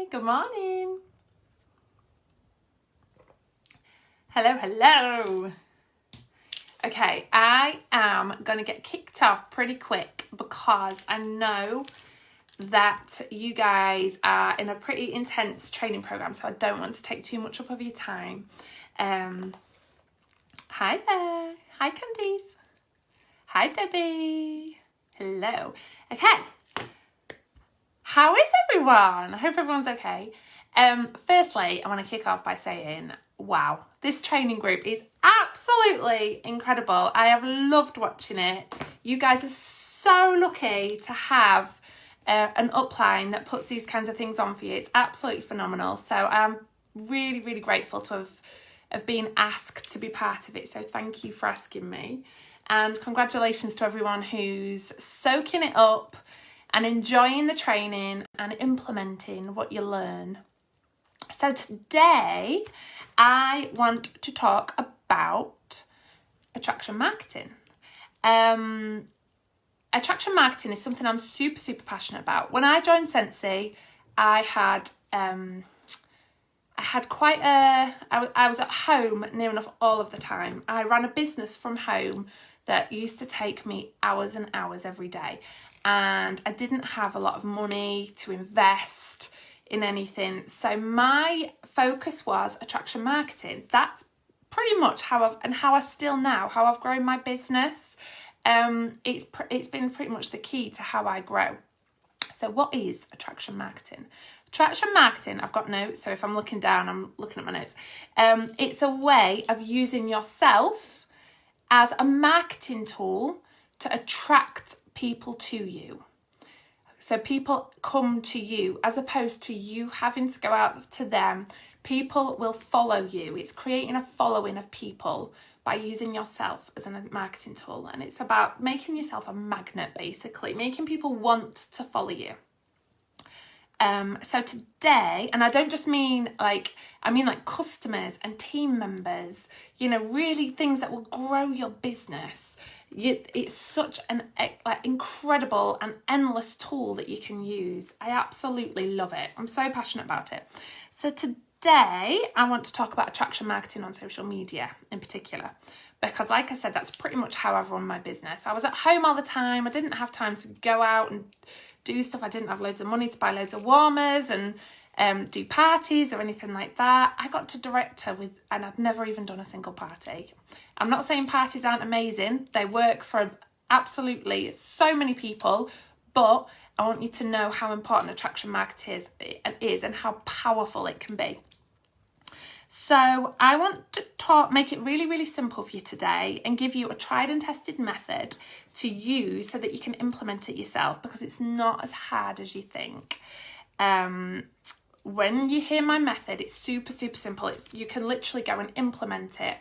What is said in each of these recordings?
good morning. Hello. Okay, I am going to get kicked off pretty quick because I know that you guys are in a pretty intense training program, so I don't want to take too much up of your time. Hi there. Hi, Candice. Hi, Debbie. Hello. Okay. How is everyone? I hope everyone's okay. Firstly, I want to kick off by saying, wow, this training group is absolutely incredible. I have loved watching it. You guys are so lucky to have an upline that puts these kinds of things on for you. It's absolutely phenomenal. So I'm really, really grateful to have been asked to be part of it. So thank you for asking me. And congratulations to everyone who's soaking it up and enjoying the training and implementing what you learn. So today I want to talk about attraction marketing. Attraction marketing is something I'm super, super passionate about. When I joined Sensi, I was at home near enough all of the time. I ran a business from home that used to take me hours and hours every day. And I didn't have a lot of money to invest in anything. So my focus was attraction marketing. That's pretty much how I've grown my business. It's been pretty much the key to how I grow. So what is attraction marketing? Attraction marketing, I've got notes, so if I'm looking down, I'm looking at my notes. It's a way of using yourself as a marketing tool to attract people to you. So people come to you as opposed to you having to go out to them. People will follow you. It's creating a following of people by using yourself as a marketing tool. And it's about making yourself a magnet, basically, making people want to follow you. So today, and I don't just mean like customers and team members, really things that will grow your business. It's such an incredible and endless tool that you can use. I absolutely love it. I'm so passionate about it. So today I want to talk about attraction marketing on social media in particular, because like I said, that's pretty much how I've run my business. I was at home all the time. I didn't have time to go out and do stuff. I didn't have loads of money to buy loads of warmers and do parties or anything like that. I got to director and I'd never even done a single party. I'm not saying parties aren't amazing. They work for absolutely so many people, but I want you to know how important attraction marketing is and how powerful it can be. So I want to make it really, really simple for you today and give you a tried and tested method to use so that you can implement it yourself, because it's not as hard as you think. When you hear my method, it's super, super simple. You can literally go and implement it.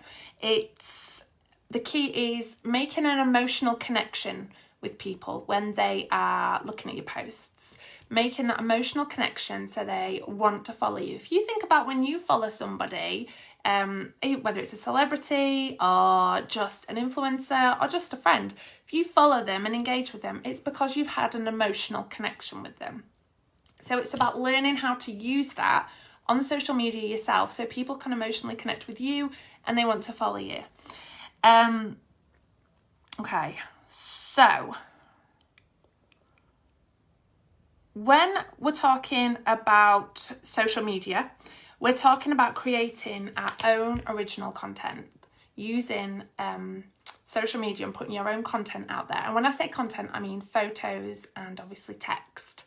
The key is making an emotional connection with people when they are looking at your posts, making that emotional connection so they want to follow you. If you think about when you follow somebody, whether it's a celebrity or just an influencer or just a friend, if you follow them and engage with them, it's because you've had an emotional connection with them. So it's about learning how to use that on social media yourself so people can emotionally connect with you and they want to follow you. Okay. So, when we're talking about social media, we're talking about creating our own original content, using social media and putting your own content out there. And when I say content, I mean photos and obviously text.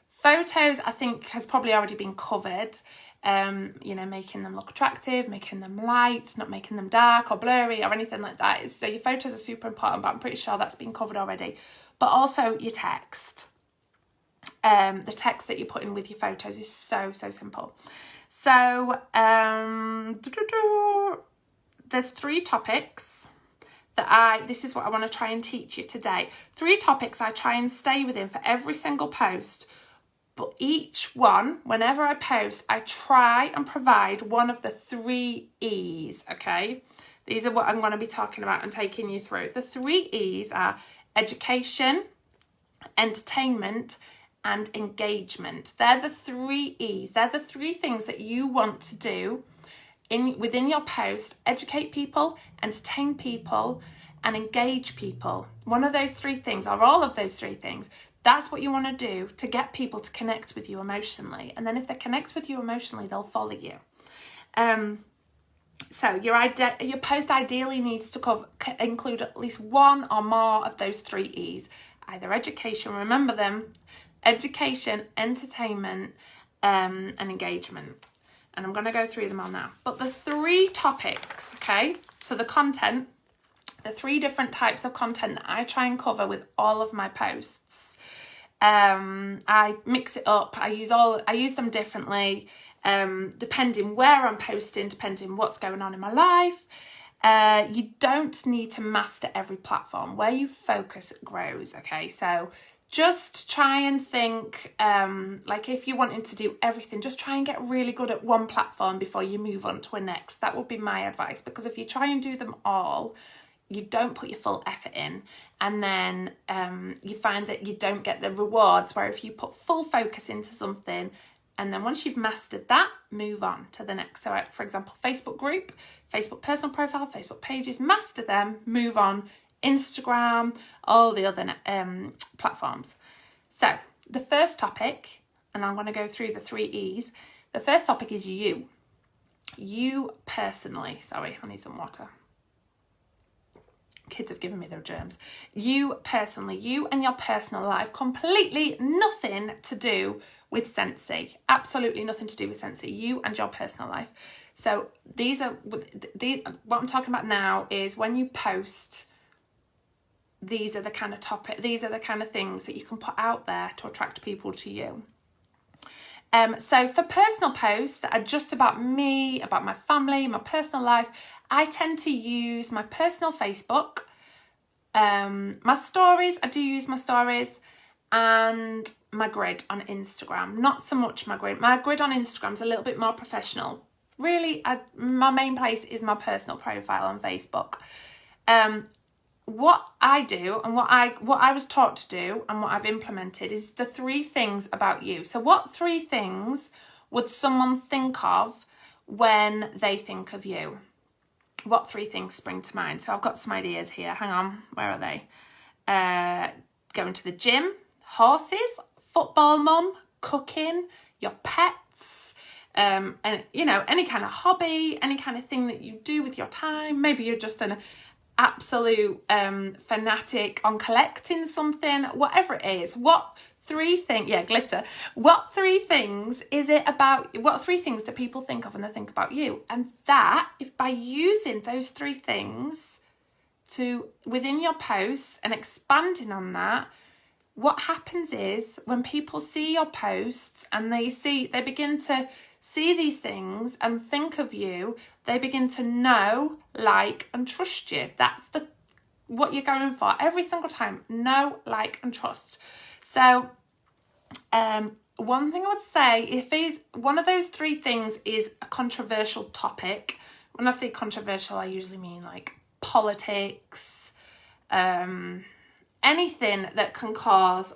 Photos, I think, has probably already been covered. Making them look attractive, making them light, not making them dark or blurry or anything like that. So your photos are super important, but I'm pretty sure that's been covered already. But also your text. The text that you put in with your photos is so, so simple. So there's 3 topics this is what I want to try and teach you today. 3 topics I try and stay within for every single post. But each one, whenever I post, I try and provide one of the 3 E's, okay? These are what I'm going to be talking about and taking you through. The 3 E's are education, entertainment, and engagement. They're the 3 E's. They're the 3 things that you want to do within your post: educate people, entertain people, and engage people. One of those 3 things, or all of those 3 things, that's what you want to do to get people to connect with you emotionally. And then if they connect with you emotionally, they'll follow you. So your post ideally needs to include at least one or more of those 3 E's. Either education, remember them, education, entertainment, and engagement. And I'm going to go through them all now. But the 3 topics, okay, so the content, the 3 different types of content that I try and cover with all of my posts, I mix it up. I use them differently, depending where I'm posting, depending what's going on in my life. You don't need to master every platform. Where you focus grows, okay? So just try and think, like if you're wanting to do everything, just try and get really good at one platform before you move on to a next. That would be my advice, because if you try and do them all, you don't put your full effort in, and then you find that you don't get the rewards, where if you put full focus into something, and then once you've mastered that, move on to the next. So for example, Facebook group, Facebook personal profile, Facebook pages, master them, move on, Instagram, all the other platforms. So the first topic, and I'm going to go through the 3 E's. The first topic is you. You personally. Sorry, I need some water. Kids have given me their germs. You personally, you and your personal life, completely nothing to do with Scentsy. Absolutely nothing to do with Scentsy. You and your personal life. So what I'm talking about now is when you post, these are the kind of things that you can put out there to attract people to you. So for personal posts that are just about me, about my family, my personal life, I tend to use my personal Facebook, my stories, I do use my stories, and my grid on Instagram. Not so much my grid. My grid on Instagram is a little bit more professional. Really, my main place is my personal profile on Facebook. What I do and what I was taught to do and what I've implemented is the 3 things about you. So what 3 things would someone think of when they think of you? What 3 things spring to mind? So I've got some ideas here. Hang on, where are they? Going to the gym, horses, football mum, cooking, your pets, and any kind of hobby, any kind of thing that you do with your time. Maybe you're just an absolute fanatic on collecting something, whatever it is. What 3 things, glitter. What 3 things is it about? What 3 things do people think of when they think about you? And that, if by using those 3 things within your posts and expanding on that, what happens is when people see your posts and they begin to see these things and think of you, they begin to know, like, and trust you. That's what you're going for every single time. Know, like, and trust. So one thing I would say, if one of those 3 things is a controversial topic, when I say controversial, I usually mean like politics, anything that can cause,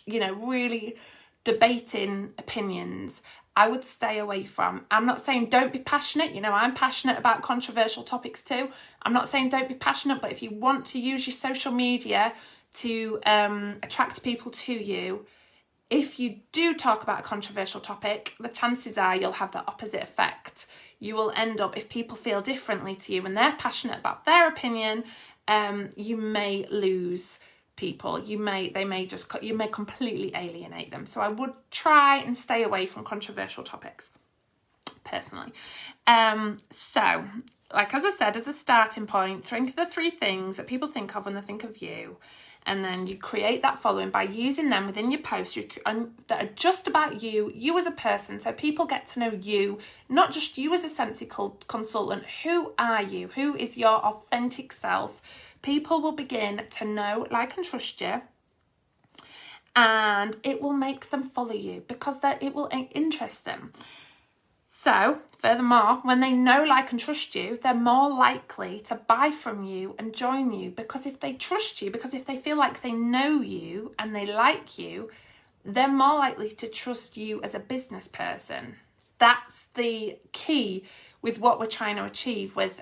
really debating opinions, I would stay away from. I'm not saying don't be passionate. I'm passionate about controversial topics too. I'm not saying don't be passionate, but if you want to use your social media to attract people to you, if you do talk about a controversial topic, the chances are you'll have the opposite effect. You will end up, if people feel differently to you and they're passionate about their opinion, you may lose people. You may completely alienate them. So I would try and stay away from controversial topics, personally. So, like as I said, as a starting point, think of the 3 things that people think of when they think of you. And then you create that following by using them within your posts that are just about you as a person. So people get to know you, not just you as a Scentsy consultant. Who are you? Who is your authentic self? People will begin to know, like, and trust you. And it will make them follow you because it will interest them. So, furthermore, when they know, like, and trust you, they're more likely to buy from you and join you, because if they trust you, because if they feel like they know you and they like you, they're more likely to trust you as a business person. That's the key with what we're trying to achieve with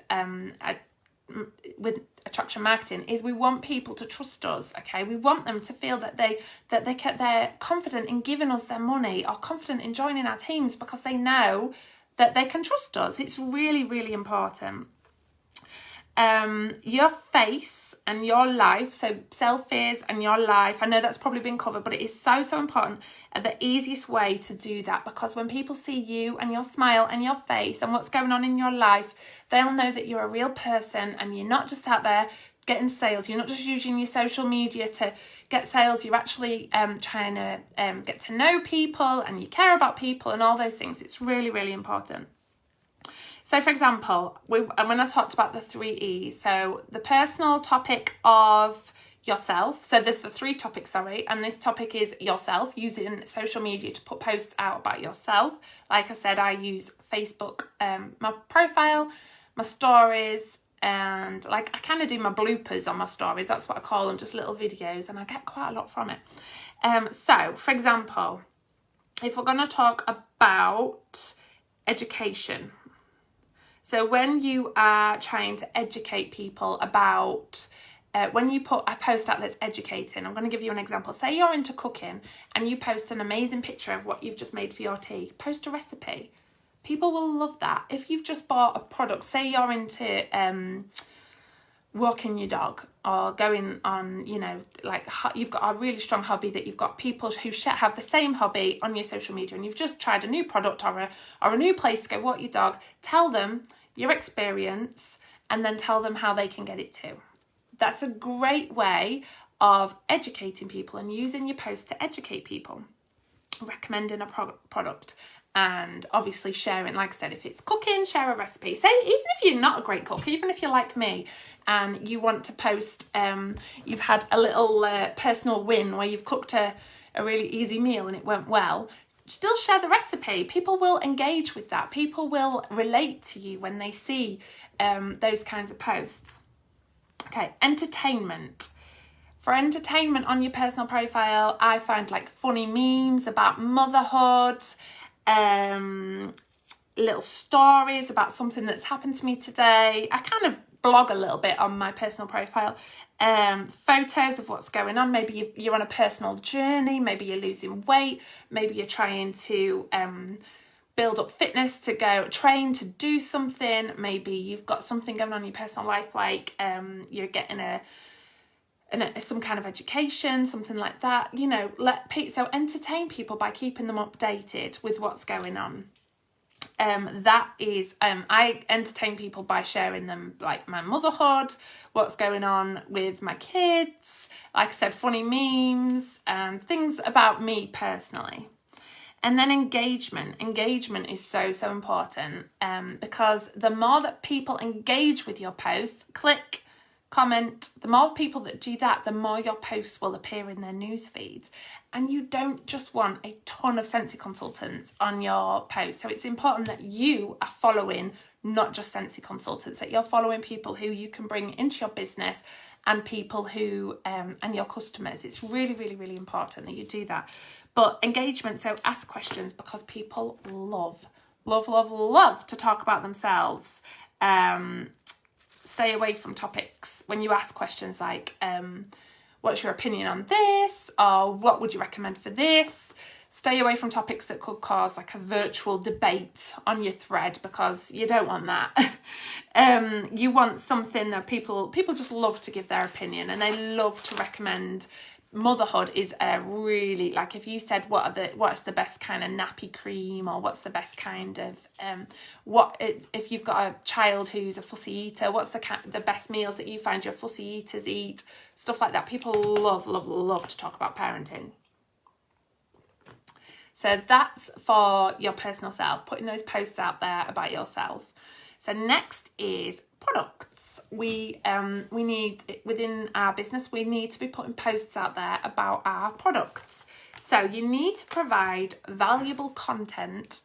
attraction marketing, is we want people to trust us. Okay, we want them to feel that they're confident in giving us their money, or confident in joining our teams, because they know that they can trust us. It's really, really important. Your face and your life, so selfies and your life, I know that's probably been covered, but it is so important, and the easiest way to do that, because when people see you and your smile and your face and what's going on in your life, they'll know that you're a real person and you're not just out there getting sales. You're not just using your social media to get sales. You're actually trying to get to know people, and you care about people and all those things. It's really, really important. So, for example, when I talked about the 3 E's, so the personal topic of yourself. So there's the 3 topics, sorry, and this topic is yourself, using social media to put posts out about yourself. Like I said, I use Facebook, my profile, my stories, and like I kind of do my bloopers on my stories. That's what I call them, just little videos, and I get quite a lot from it. So, for example, if we're going to talk about education. So when you are trying to educate people about, when you put a post out that's educating, I'm going to give you an example. Say you're into cooking and you post an amazing picture of what you've just made for your tea. Post a recipe. People will love that. If you've just bought a product, say you're into walking your dog, or going on, you know, like you've got a really strong hobby that you've got people who have the same hobby on your social media, and you've just tried a new product or a new place to go walk your dog, tell them your experience and then tell them how they can get it too. That's a great way of educating people and using your post to educate people. Recommending a product, and obviously sharing, like I said, if it's cooking, share a recipe. Say, even if you're not a great cook, even if you're like me and you want to post, you've had a little personal win where you've cooked a really easy meal and it went well, still share the recipe. People will engage with that. People will relate to you when they see those kinds of posts. Okay, entertainment. For entertainment on your personal profile, I find like funny memes about motherhood, little stories about something that's happened to me today. I kind of blog a little bit on my personal profile. Photos of what's going on. Maybe you're on a personal journey. Maybe you're losing weight. Maybe you're trying to build up fitness, to go train, to do something. Maybe you've got something going on in your personal life, like you're getting some kind of education, something like that. You know, so entertain people by keeping them updated with what's going on. That is, I entertain people by sharing them, like my motherhood, what's going on with my kids, like I said, funny memes, things about me personally. And then engagement. Engagement is so, so important, because the more that people engage with your posts, click, comment, the more people that do that, the more your posts will appear in their news feeds. And you don't just want a ton of Scentsy consultants on your post. So it's important that you are following not just Scentsy consultants, that you're following people who you can bring into your business, and people who, and your customers. It's really, really, really important that you do that. But engagement, so ask questions, because people love to talk about themselves. Stay away from topics when you ask questions like, what's your opinion on this? Or what would you recommend for this? Stay away from topics that could cause like a virtual debate on your thread, because you don't want that. You want something that people just love to give their opinion, and they love to recommend. Motherhood is a really, like, if you said what's the best kind of nappy cream, or what's the best kind of if you've got a child who's a fussy eater, what's the best meals that you find your fussy eaters eat, stuff like that. People love to talk about parenting. So that's for your personal self, putting those posts out there about yourself. So next is products. We need, within our business, we need to be putting posts out there about our products. So you need to provide valuable content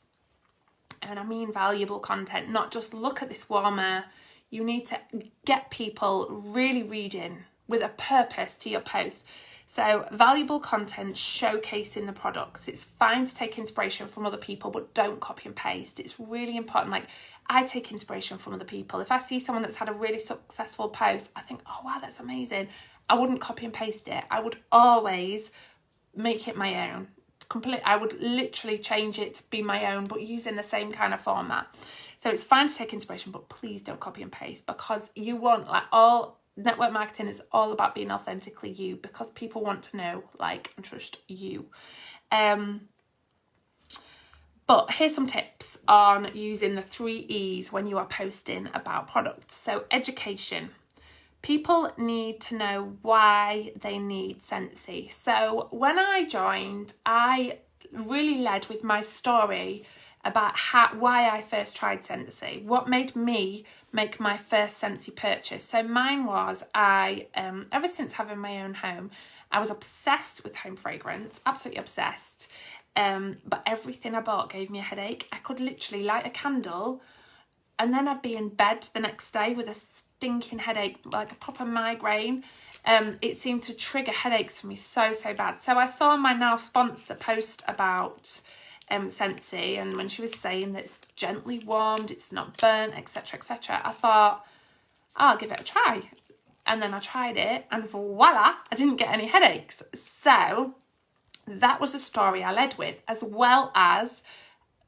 and I mean valuable content, not just look at this warmer. You need to get people really reading with a purpose to your post. So valuable content showcasing the products. It's fine to take inspiration from other people, but don't copy and paste. It's really important. Like, I take inspiration from other people. If I see someone that's had a really successful post, I think, oh wow, that's amazing. I wouldn't copy and paste it. I would always make it my own. I would literally change it to be my own, but using the same kind of format. So it's fine to take inspiration, but please don't copy and paste, because you want, like, all network marketing is all about being authentically you, because people want to know, like, and trust you. But here's some tips on using the 3 E's when you are posting about products. So education. People need to know why they need Scentsy. So when I joined, I really led with my story about why I first tried Scentsy, what made me make my first Scentsy purchase. So mine was, ever since having my own home, I was obsessed with home fragrance, absolutely obsessed. But everything I bought gave me a headache. I could literally light a candle and then I'd be in bed the next day with a stinking headache, like a proper migraine. It seemed to trigger headaches for me so bad. So I saw my now sponsor post about Scentsy, and when she was saying that it's gently warmed, it's not burnt, etc, I thought, I'll give it a try. And then I tried it, and voila, I didn't get any headaches. So that was a story I led with, as well as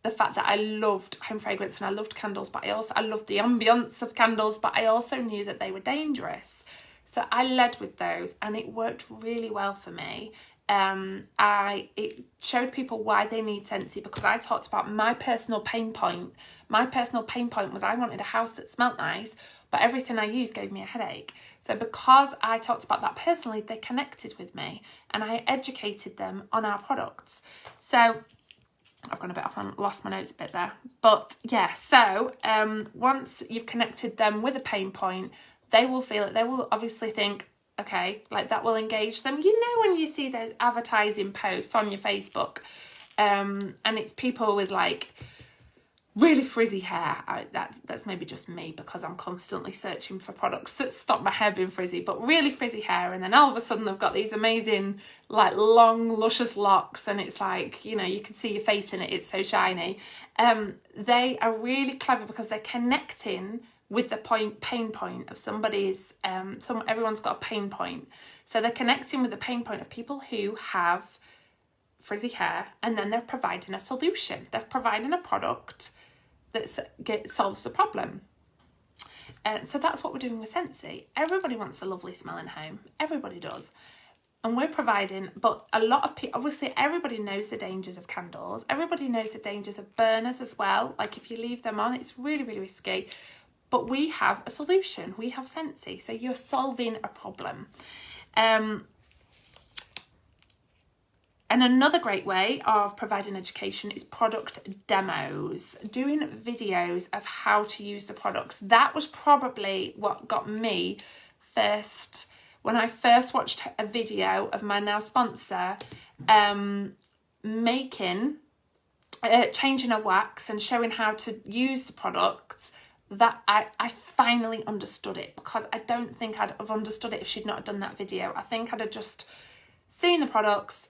the fact that I loved home fragrance and I loved candles, but I loved the ambience of candles, but I also knew that they were dangerous. So I led with those, and it worked really well for me. It showed people why they need Scentsy, because I talked about my personal pain point. My personal pain point was I wanted a house that smelled nice, but everything I used gave me a headache. So because I talked about that personally, they connected with me, and I educated them on our products. So I've gone a bit off and lost my notes a bit there. But yeah, so once you've connected them with a pain point, they will feel it. They will obviously think, okay, like, that will engage them. You know, when you see those advertising posts on your Facebook, and it's people with like really frizzy hair. That's maybe just me, because I'm constantly searching for products that stop my hair being frizzy, but really frizzy hair, and then all of a sudden they've got these amazing, like, long luscious locks, and it's like, you know, you can see your face in it, it's so shiny. They are really clever because they're connecting with the pain point of somebody's, everyone's got a pain point. So they're connecting with the pain point of people who have frizzy hair, and then they're providing a solution. They're providing a product that solves the problem. So that's what we're doing with Scentsy. Everybody wants a lovely smelling home. Everybody does. And we're providing, but a lot of people, obviously everybody knows the dangers of candles. Everybody knows the dangers of burners as well. Like, if you leave them on, it's really, really risky. But we have a solution. We have Scentsy. So you're solving a problem. And another great way of providing education is product demos, doing videos of how to use the products. That was probably what got me first, when I first watched a video of my now sponsor changing a wax and showing how to use the products, that I finally understood it, because I don't think I'd have understood it if she'd not have done that video. I think I'd have just seen the products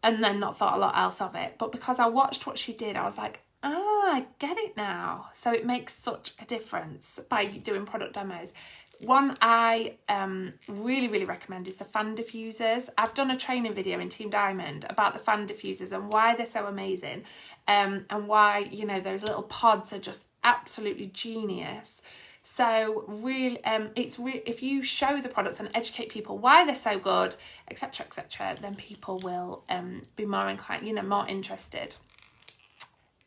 and then not thought a lot else of it. But because I watched what she did, I was like, I get it now. So it makes such a difference by doing product demos. One I really, really recommend is the fan diffusers. I've done a training video in Team Diamond about the fan diffusers and why they're so amazing, and why, you know, those little pods are just absolutely genius. So really, if you show the products and educate people why they're so good, etc, then people will be more inclined, you know, more interested.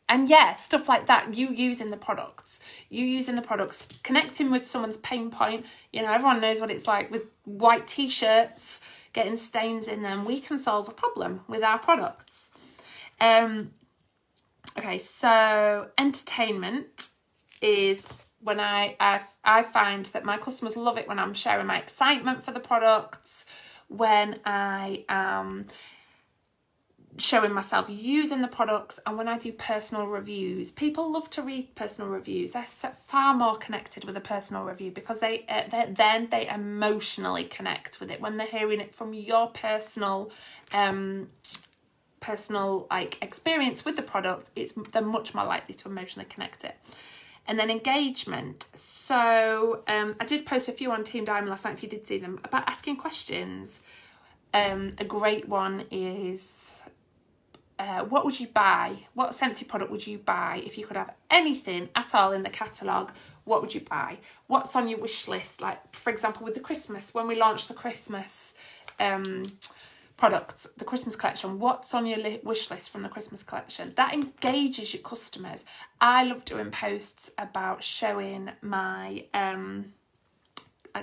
And yeah, stuff like that, you using the products, connecting with someone's pain point. You know, everyone knows what it's like with white t-shirts getting stains in them. We can solve a problem with our products. Okay, so entertainment is when I find that my customers love it when I'm sharing my excitement for the products, when I am showing myself using the products, and when I do personal reviews, people love to read personal reviews. They're far more connected with a personal review because they emotionally connect with it when they're hearing it from your personal like experience with the product. They're much more likely to emotionally connect it. And then engagement. So I did post a few on Team Diamond last night, if you did see them, about asking questions. A great one is, what would you buy? What Scentsy product would you buy if you could have anything at all in the catalogue? What would you buy? What's on your wish list? Like, for example, with the Christmas, when we launched the Christmas products, the Christmas collection, what's on your wish list from the Christmas collection? That engages your customers. I love doing posts about showing my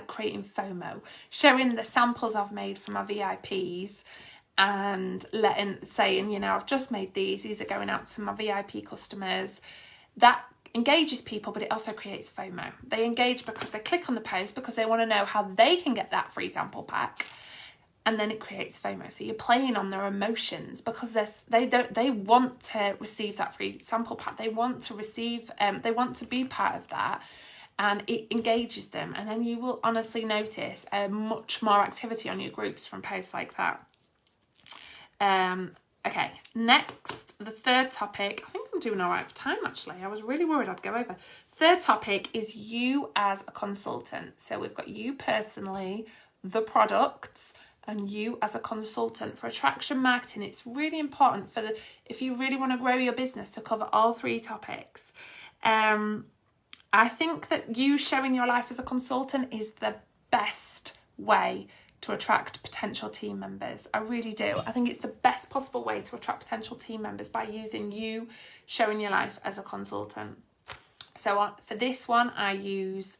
creating FOMO, showing the samples I've made for my VIPs, and saying, you know, I've just made these are going out to my VIP customers. That engages people, but it also creates FOMO. They engage because they click on the post because they want to know how they can get that free sample pack. And then it creates FOMO. So you're playing on their emotions because they want to receive that free sample pack. They want to receive, they want to be part of that, and it engages them. And then you will honestly notice much more activity on your groups from posts like that. Okay, next, the third topic. I think I'm doing all right for time, actually. I was really worried I'd go over. Third topic is you as a consultant. So we've got you personally, the products, and you as a consultant. For attraction marketing, it's really important if you really want to grow your business, to cover all three topics. I think that you showing your life as a consultant is the best way to attract potential team members. I really do. I think it's the best possible way to attract potential team members, by using you showing your life as a consultant. So for this one, I use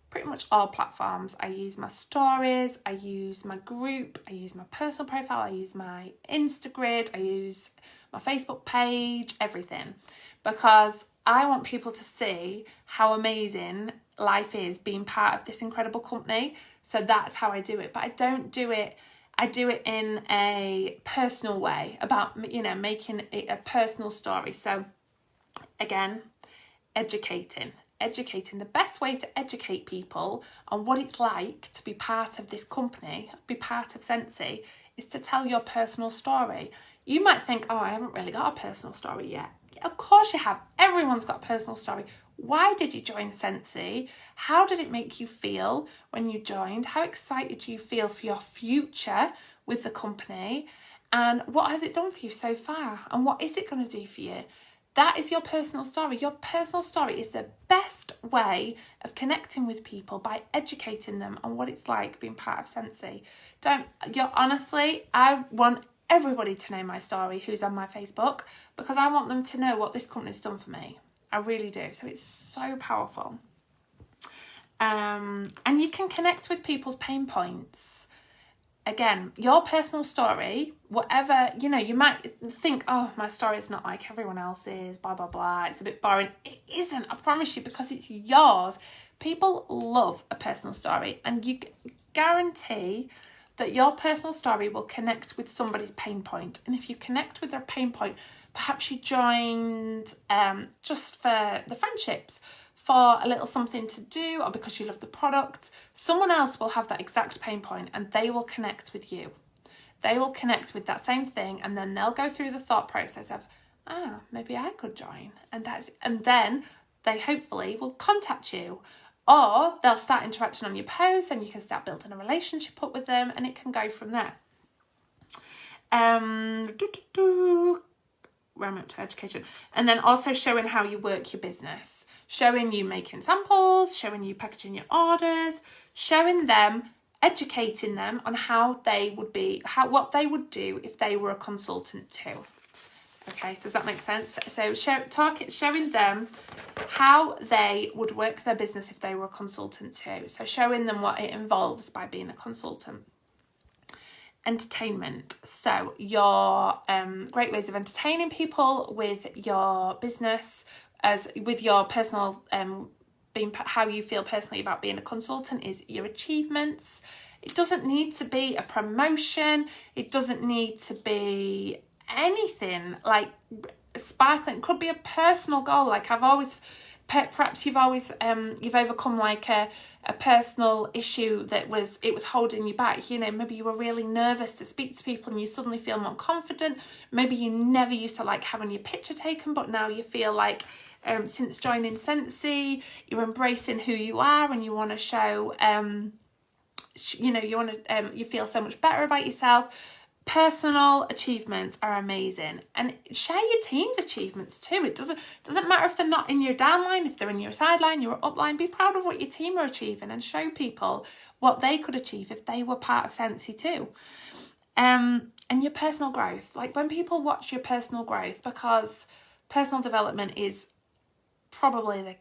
pretty much all platforms. I use my stories, I use my group, I use my personal profile, I use my Instagrid, I use my Facebook page, everything, because I want people to see how amazing life is being part of this incredible company. So that's how I do it. But I don't do it, I do it in a personal way, about, you know, making it a personal story. So again, educating. The best way to educate people on what it's like to be part of this company, be part of Scentsy, is to tell your personal story. You might think, oh, I haven't really got a personal story yet. Of course you have. Everyone's got a personal story. Why did you join Scentsy? How did it make you feel when you joined? How excited do you feel for your future with the company? And what has it done for you so far? And what is it going to do for you? That is your personal story. Your personal story is the best way of connecting with people, by educating them on what it's like being part of Scentsy. Honestly, I want everybody to know my story who's on my Facebook, because I want them to know what this company's done for me. I really do. So it's so powerful. And you can connect with people's pain points. Again, your personal story, whatever, you know, you might think, oh, my story is not like everyone else's, blah, blah, blah. It's a bit boring. It isn't, I promise you, because it's yours. People love a personal story, and you guarantee that your personal story will connect with somebody's pain point. And if you connect with their pain point, perhaps you joined just for the friendships, for a little something to do, or because you love the product, someone else will have that exact pain point and they will connect with you. They will connect with that same thing, and then they'll go through the thought process of, maybe I could join. And then they hopefully will contact you, or they'll start interacting on your posts, and you can start building a relationship up with them, and it can go from there. Where I'm up to education. And then also showing how you work your business, showing you making samples, showing you packaging your orders, showing them, educating them on how they would be, what they would do if they were a consultant too. Okay, does that make sense? So showing them how they would work their business if they were a consultant too. So showing them what it involves by being a consultant. Entertainment. So your great ways of entertaining people with your business, as with your personal how you feel personally about being a consultant, is your achievements, It doesn't need to be a promotion. It doesn't need to be anything like sparkling. It could be a personal goal. Like I've always, perhaps you've always you've overcome like a personal issue that was holding you back. You know, maybe you were really nervous to speak to people and you suddenly feel more confident. Maybe you never used to like having your picture taken, but now you feel like since joining Scentsy, you're embracing who you are and you want to show you know, you feel so much better about yourself. Personal achievements are amazing, and share your team's achievements too. It doesn't matter if they're not in your downline, if they're in your sideline, your upline. Be proud of what your team are achieving and show people what they could achieve if they were part of Scentsy too. And your personal growth, like when people watch your personal growth, because personal development is probably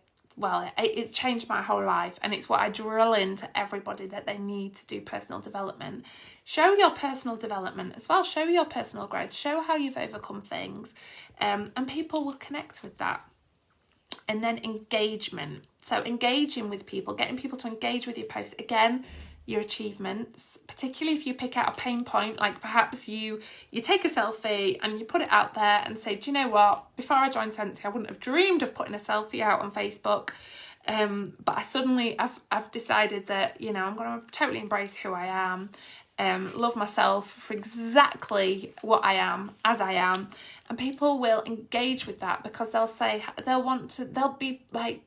it's changed my whole life, and it's what I drill into everybody that they need to do personal development. Show your personal development as well. Show your personal growth. Show how you've overcome things, and people will connect with that. And then engagement. So engaging with people, getting people to engage with your posts. Again, your achievements, particularly if you pick out a pain point, like perhaps you take a selfie and you put it out there and say, do you know what, before I joined Scentsy, I wouldn't have dreamed of putting a selfie out on Facebook, but I suddenly I've decided that, you know, I'm going to totally embrace who I am, love myself for exactly what I am, as I am. And people will engage with that because they'll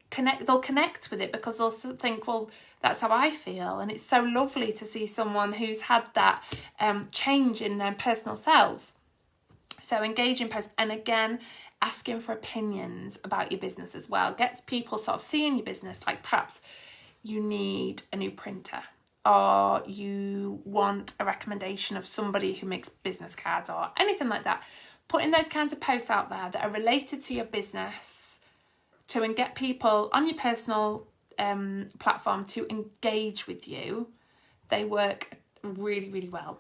connect with it, because they'll think, well, that's how I feel. And it's so lovely to see someone who's had that change in their personal selves. So engaging posts, and again, asking for opinions about your business as well. Gets people sort of seeing your business, like perhaps you need a new printer, or you want a recommendation of somebody who makes business cards or anything like that. Putting those kinds of posts out there that are related to your business to get people on your personal platform to engage with you, they work really, really well.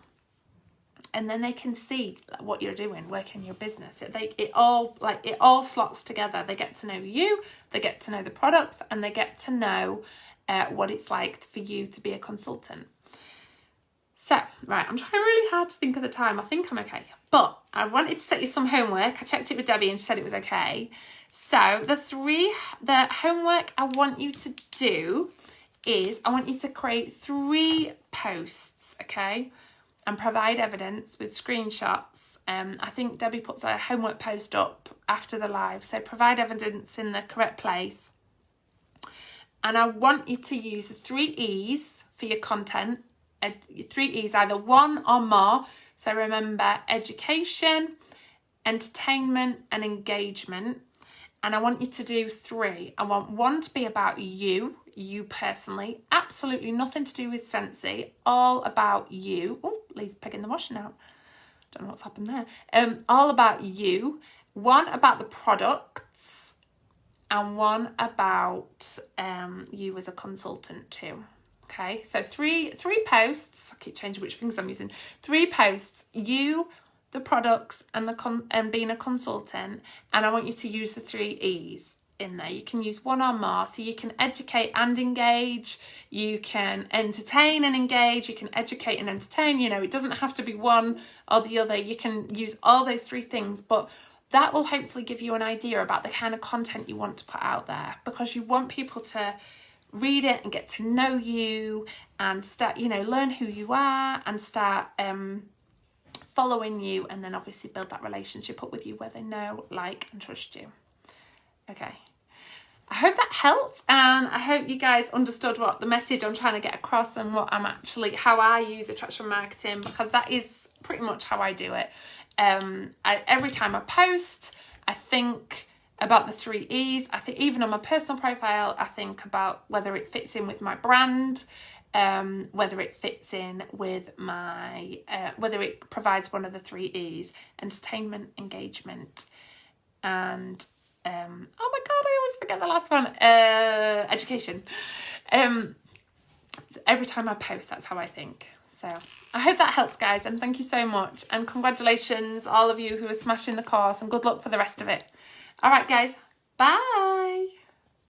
And then they can see what you're doing, working your business. It all slots together. They get to know you, they get to know the products, and they get to know what it's like for you to be a consultant. So, right, I'm trying really hard to think of the time. I think I'm okay. But I wanted to set you some homework. I checked it with Debbie and she said it was okay. So the homework I want you to do is I want you to create 3 posts, okay? And provide evidence with screenshots. I think Debbie puts a homework post up after the live. So provide evidence in the correct place. And I want you to use the 3 E's for your content. 3 E's, either 1 or more. So remember, education, entertainment, and engagement. And I want you to do 3. I want 1 to be about you personally. Absolutely nothing to do with Scentsy. All about you. Oh, Lee's picking the washing out. Don't know what's happened there. All about you. 1 about the products. And 1 about you as a consultant too. Okay, so three posts. I keep changing which things I'm using. 3 posts. You, the products, and being a consultant. And I want you to use the 3 E's in there. You can use 1 or more. So you can educate and engage. You can entertain and engage. You can educate and entertain. You know, it doesn't have to be one or the other. You can use all those 3 things, but that will hopefully give you an idea about the kind of content you want to put out there, because you want people to read it and get to know you and start, you know, learn who you are and start following you, and then obviously build that relationship up with you where they know, like, and trust you. Okay. I hope that helped, and I hope you guys understood what the message I'm trying to get across and what I'm actually, how I use attraction marketing, because that is pretty much how I do it. Every time I post, I think about the 3 E's. I think even on my personal profile, I think about whether it fits in with my brand, whether it fits in with my, whether it provides one of the 3 E's, entertainment, engagement, and, oh my God, I always forget the last one, education. So every time I post, that's how I think. So I hope that helps, guys, and thank you so much, and congratulations all of you who are smashing the course, and good luck for the rest of it. All right, guys, bye.